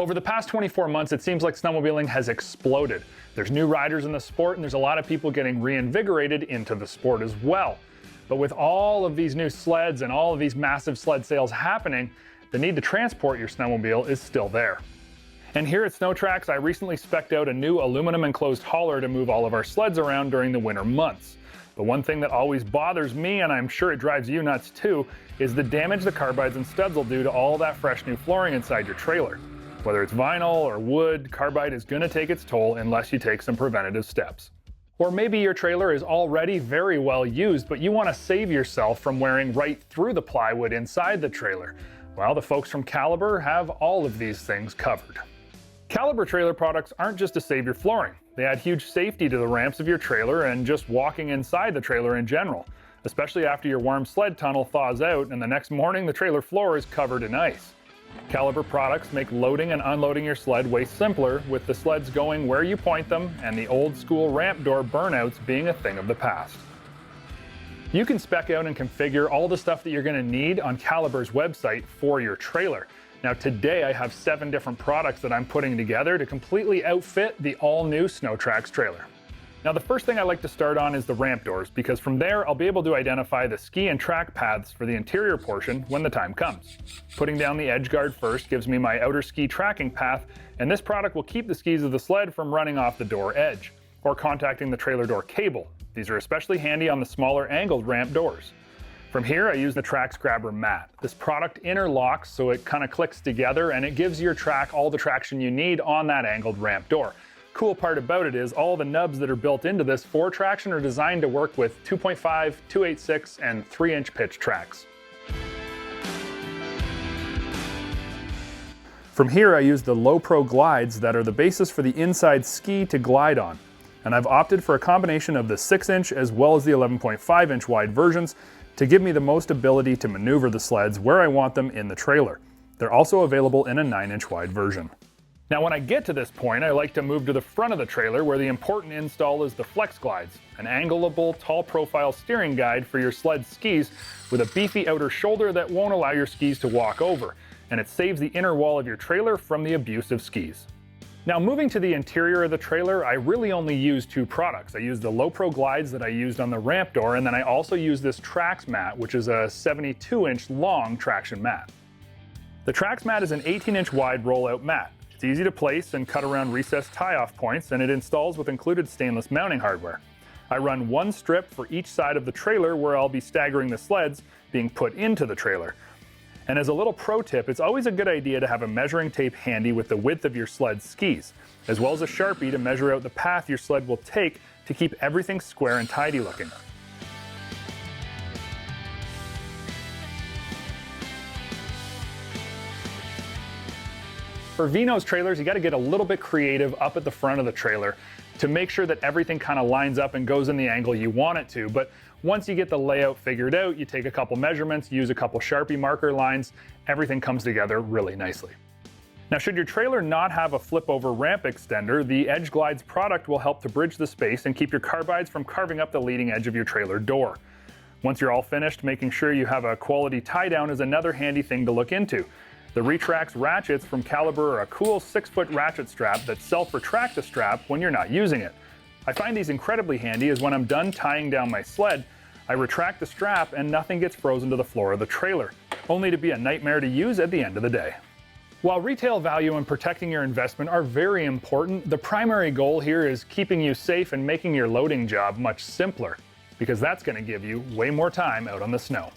Over the past 24 months, it seems like snowmobiling has exploded. There's new riders in the sport, and there's a lot of people getting reinvigorated into the sport as well. But with all of these new sleds and all of these massive sled sales happening, the need to transport your snowmobile is still there. And here at SnowTrax, I recently spec'd out a new aluminum enclosed hauler to move all of our sleds around during the winter months. But one thing that always bothers me, and I'm sure it drives you nuts too, is the damage the carbides and studs will do to all that fresh new flooring inside your trailer. Whether it's vinyl or wood, carbide is gonna take its toll unless you take some preventative steps. Or maybe your trailer is already very well used, but you wanna save yourself from wearing right through the plywood inside the trailer. Well, the folks from Caliber have all of these things covered. Caliber trailer products aren't just to save your flooring. They add huge safety to the ramps of your trailer and just walking inside the trailer in general, especially after your warm sled tunnel thaws out and the next morning the trailer floor is covered in ice. Caliber products make loading and unloading your sled way simpler, with the sleds going where you point them and the old school ramp door burnouts being a thing of the past. You can spec out and configure all the stuff that you're going to need on Caliber's website for your trailer. Now today I have 7 different products that I'm putting together to completely outfit the all-new SnowTrax trailer. Now the first thing I like to start on is the ramp doors, because from there I'll be able to identify the ski and track paths for the interior portion when the time comes. Putting down the edge guard first gives me my outer ski tracking path, and this product will keep the skis of the sled from running off the door edge, or contacting the trailer door cable. These are especially handy on the smaller angled ramp doors. From here I use the Trax grabber mat. This product interlocks so it kind of clicks together and it gives your track all the traction you need on that angled ramp door. Cool part about it is all the nubs that are built into this for traction are designed to work with 2.5, 2.86, and 3-inch pitch tracks. From here I use the Low Pro glides that are the basis for the inside ski to glide on. And I've opted for a combination of the 6-inch as well as the 11.5-inch wide versions to give me the most ability to maneuver the sleds where I want them in the trailer. They're also available in a 9-inch wide version. Now when I get to this point, I like to move to the front of the trailer where the important install is the Flex Glides, an angleable, tall profile steering guide for your sled skis with a beefy outer shoulder that won't allow your skis to walk over, and it saves the inner wall of your trailer from the abuse of skis. Now moving to the interior of the trailer, I really only use 2 products. I use the Low Pro glides that I used on the ramp door, and then I also use this Trax mat, which is a 72-inch long traction mat. The Trax mat is an 18-inch wide rollout mat. It's easy to place and cut around recessed tie-off points, and it installs with included stainless mounting hardware. I run 1 strip for each side of the trailer where I'll be staggering the sleds being put into the trailer. And as a little pro tip, it's always a good idea to have a measuring tape handy with the width of your sled skis, as well as a Sharpie to measure out the path your sled will take to keep everything square and tidy looking. For Vino's trailers, you got to get a little bit creative up at the front of the trailer to make sure that everything kind of lines up and goes in the angle you want it to. But once you get the layout figured out, you take a couple measurements, use a couple Sharpie marker lines, everything comes together really nicely. Now, should your trailer not have a flip-over ramp extender, the Edge Glides product will help to bridge the space and keep your carbides from carving up the leading edge of your trailer door. Once you're all finished, making sure you have a quality tie-down is another handy thing to look into. The Retrax ratchets from Caliber are a cool 6-foot ratchet strap that self-retract the strap when you're not using it. I find these incredibly handy as when I'm done tying down my sled, I retract the strap and nothing gets frozen to the floor of the trailer, only to be a nightmare to use at the end of the day. While retail value and protecting your investment are very important, the primary goal here is keeping you safe and making your loading job much simpler, because that's going to give you way more time out on the snow.